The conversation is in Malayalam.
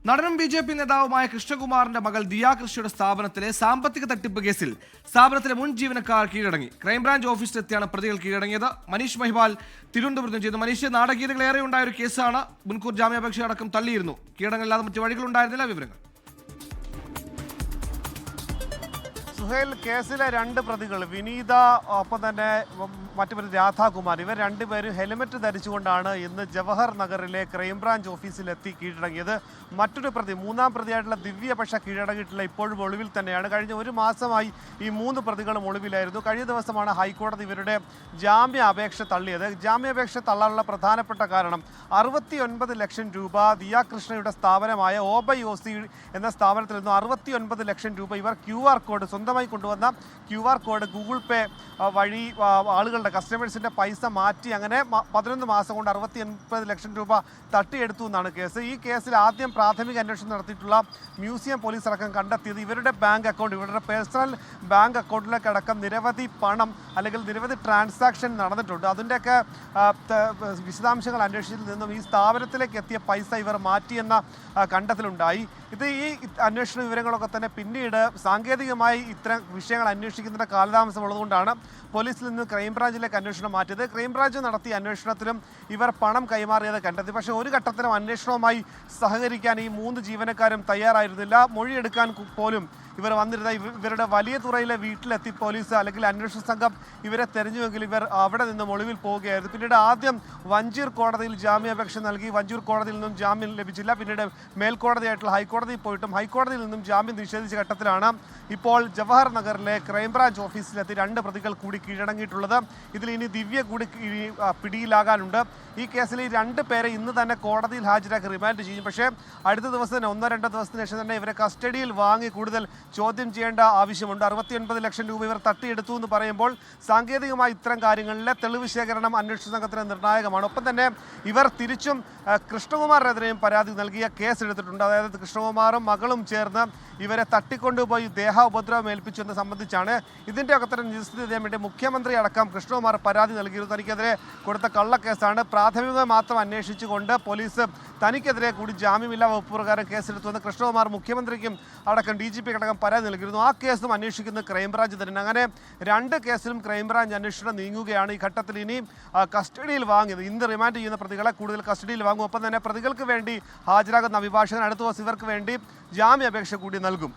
നടനും ബി.ജെ.പി. നേതാവുമായ കൃഷ്ണകുമാറിന്റെ മകൾ ദിയ കൃഷിയുടെ സ്ഥാപനത്തിലെ സാമ്പത്തിക തട്ടിപ്പ് കേസിൽ സ്ഥാപനത്തിലെ മുൻ ജീവനക്കാർ കീഴടങ്ങി. ക്രൈംബ്രാഞ്ച് ഓഫീസിലെത്തിയാണ് പ്രതികൾ കീഴടങ്ങിയത്. മനീഷ് മഹിപാൽ തിരുവനന്തപുരത്ത് ചെയ്തു. മനീഷ്, നാടകീയതകളേറെ ഉണ്ടായ ഒരു കേസാണ്. മുൻകൂർ ജാമ്യാപേക്ഷ അടക്കം തള്ളിയിരുന്നു. കീഴടങ്ങലില്ലാതെ മറ്റു വഴികളുണ്ടായിരുന്നില്ല. വിവരങ്ങൾ സുഹേൽ, കേസിലെ രണ്ട് പ്രതികൾ വിനീത ഒപ്പം തന്നെ മറ്റു പ്രതി രാധാകുമാർ, ഇവർ രണ്ടുപേരും ഹെൽമെറ്റ് ധരിച്ചുകൊണ്ടാണ് ഇന്ന് ജവഹർ നഗറിലെ ക്രൈംബ്രാഞ്ച് ഓഫീസിലെത്തി കീഴടങ്ങിയത്. മറ്റൊരു പ്രതി, മൂന്നാം പ്രതിയായിട്ടുള്ള ദിവ്യ പക്ഷ കീഴടങ്ങിയിട്ടില്ല, ഇപ്പോഴും ഒളിവിൽ തന്നെയാണ്. കഴിഞ്ഞ ഒരു മാസമായി ഈ മൂന്ന് പ്രതികളും ഒളിവിലായിരുന്നു. കഴിഞ്ഞ ദിവസമാണ് ഹൈക്കോടതി ഇവരുടെ ജാമ്യാപേക്ഷ തള്ളിയത്. ജാമ്യാപേക്ഷ തള്ളാനുള്ള പ്രധാനപ്പെട്ട കാരണം 69 ലക്ഷം രൂപ ദിയ കൃഷ്ണയുടെ സ്ഥാപനമായ OBOC എന്ന സ്ഥാപനത്തിൽ നിന്നും 69 ലക്ഷം രൂപ ഇവർ QR കോഡ് സ്വന്തമായി കൊണ്ടുവന്ന QR കോഡ് ഗൂഗിൾ പേ വഴി ആളുകളുടെ കസ്റ്റമേഴ്സിൻ്റെ പൈസ മാറ്റി അങ്ങനെ 11 മാസം കൊണ്ട് 69 ലക്ഷം രൂപ തട്ടിയെടുത്തു എന്നാണ് കേസ്. ഈ കേസിൽ ആദ്യം പ്രാഥമിക അന്വേഷണം നടത്തിയിട്ടുള്ള മ്യൂസിയം പോലീസ് അടക്കം കണ്ടെത്തിയത് ഇവരുടെ ബാങ്ക് അക്കൗണ്ട്, ഇവരുടെ പേഴ്സണൽ ബാങ്ക് അക്കൗണ്ടിലേക്ക് അടക്കം നിരവധി പണം അല്ലെങ്കിൽ നിരവധി ട്രാൻസാക്ഷൻ നടന്നിട്ടുണ്ട്. അതിൻ്റെയൊക്കെ വിശദാംശങ്ങൾ അന്വേഷിച്ചതിൽ നിന്നും ഈ സ്ഥാപനത്തിലേക്ക് എത്തിയ പൈസ ഇവർ മാറ്റിയെന്ന കണ്ടെത്തലുണ്ടായി. ഈ അന്വേഷണ വിവരങ്ങളൊക്കെ തന്നെ പിന്നീട് സാങ്കേതികമായി ഇത്തരം വിഷയങ്ങൾ അന്വേഷിക്കുന്നതിൻ്റെ കാലതാമസം ഉള്ളതുകൊണ്ടാണ് പോലീസിൽ നിന്ന് ക്രൈംബ്രാഞ്ചിലേക്ക് അന്വേഷണം മാറ്റിയത്. ക്രൈംബ്രാഞ്ച് നടത്തിയ അന്വേഷണത്തിലും ഇവർ പണം കൈമാറിയത് കണ്ടെത്തി. പക്ഷേ ഒരു ഘട്ടത്തിലും അന്വേഷണവുമായി സഹകരിക്കാൻ ഈ മൂന്ന് ജീവനക്കാരും തയ്യാറായിരുന്നില്ല. മൊഴിയെടുക്കാൻ പോലും ഇവർ വന്നിരുന്ന ഇവരുടെ വലിയ തുറയിലെ വീട്ടിലെത്തി പോലീസ് അല്ലെങ്കിൽ അന്വേഷണ സംഘം ഇവരെ തെരഞ്ഞുവെങ്കിൽ ഇവർ അവിടെ നിന്നും ഒളിവിൽ പോവുകയായിരുന്നു. പിന്നീട് ആദ്യം വഞ്ചൂർ കോടതിയിൽ ജാമ്യാപേക്ഷ നൽകി. വഞ്ചൂർ കോടതിയിൽ നിന്നും ജാമ്യം ലഭിച്ചില്ല. പിന്നീട് മേൽക്കോടതിയായിട്ടുള്ള ഹൈക്കോടതിയിൽ പോയിട്ടും ഹൈക്കോടതിയിൽ നിന്നും ജാമ്യം നിഷേധിച്ച ഘട്ടത്തിലാണ് ഇപ്പോൾ ജവഹർ നഗറിലെ ക്രൈംബ്രാഞ്ച് ഓഫീസിലെത്തി രണ്ട് പ്രതികൾ കൂടി കീഴടങ്ങിയിട്ടുള്ളത്. ഇതിൽ ഇനി ദിവ്യ കൂടി പിടിയിലാകാനുണ്ട്. ഈ കേസിൽ ഈ രണ്ട് പേരെ ഇന്ന് തന്നെ കോടതിയിൽ ഹാജരാക്കി റിമാൻഡ് ചെയ്യും. പക്ഷേ അടുത്ത ദിവസം തന്നെ 1-2 ദിവസത്തിന് ശേഷം തന്നെ ഇവരെ കസ്റ്റഡിയിൽ വാങ്ങി കൂടുതൽ ചോദ്യം ചെയ്യേണ്ട ആവശ്യമുണ്ട്. 69 ലക്ഷം രൂപ ഇവർ തട്ടിയെടുത്തു എന്ന് പറയുമ്പോൾ സാങ്കേതികമായി ഇത്തരം കാര്യങ്ങളിലെ തെളിവ് ശേഖരണം അന്വേഷണ സംഘത്തിന് നിർണായകമാണ്. ഒപ്പം തന്നെ ഇവർ തിരിച്ചും കൃഷ്ണകുമാറിനെതിരെയും പരാതി നൽകിയ കേസ് എടുത്തിട്ടുണ്ട്. അതായത് കൃഷ്ണകുമാറും മകളും ചേർന്ന് ഇവരെ തട്ടിക്കൊണ്ടുപോയി ദേഹോപദ്രവം ഏൽപ്പിച്ചു എന്ന് സംബന്ധിച്ചാണ്. ഇതിൻ്റെയൊക്കെ തന്നെ നിജസ്ഥിതി ചെയ്യാൻ വേണ്ടി മുഖ്യമന്ത്രി അടക്കം കൃഷ്ണകുമാർ പരാതി നൽകിയിരുന്നു. തനിക്കെതിരെ കൊടുത്ത കള്ളക്കേസാണ്. പ്രാഥമികമായി മാത്രം അന്വേഷിച്ചുകൊണ്ട് പോലീസ് തനിക്കെതിരെ കൂടി ജാമ്യമില്ലാ വകുപ്പ് പ്രകാരം കേസെടുത്തുവെന്ന് കൃഷ്ണകുമാർ മുഖ്യമന്ത്രിക്കും അടക്കം DGP അടക്കം പരാതി നൽകിയിരുന്നു. ആ കേസും അന്വേഷിക്കുന്ന ക്രൈംബ്രാഞ്ച് തന്നെ. അങ്ങനെ രണ്ട് കേസിലും ക്രൈംബ്രാഞ്ച് അന്വേഷണം നീങ്ങുകയാണ്. ഈ ഘട്ടത്തിൽ ഇനി കസ്റ്റഡിയിൽ വാങ്ങിയത് ഇന്ന് റിമാൻഡ് ചെയ്യുന്ന പ്രതികളെ കൂടുതൽ കസ്റ്റഡിയിൽ വാങ്ങും. ഒപ്പം തന്നെ പ്രതികൾക്ക് വേണ്ടി ഹാജരാകുന്ന അഭിഭാഷകൻ അടുത്ത ദിവസം ഇവർക്ക് വേണ്ടി ജാമ്യാപേക്ഷ കൂടി നൽകും.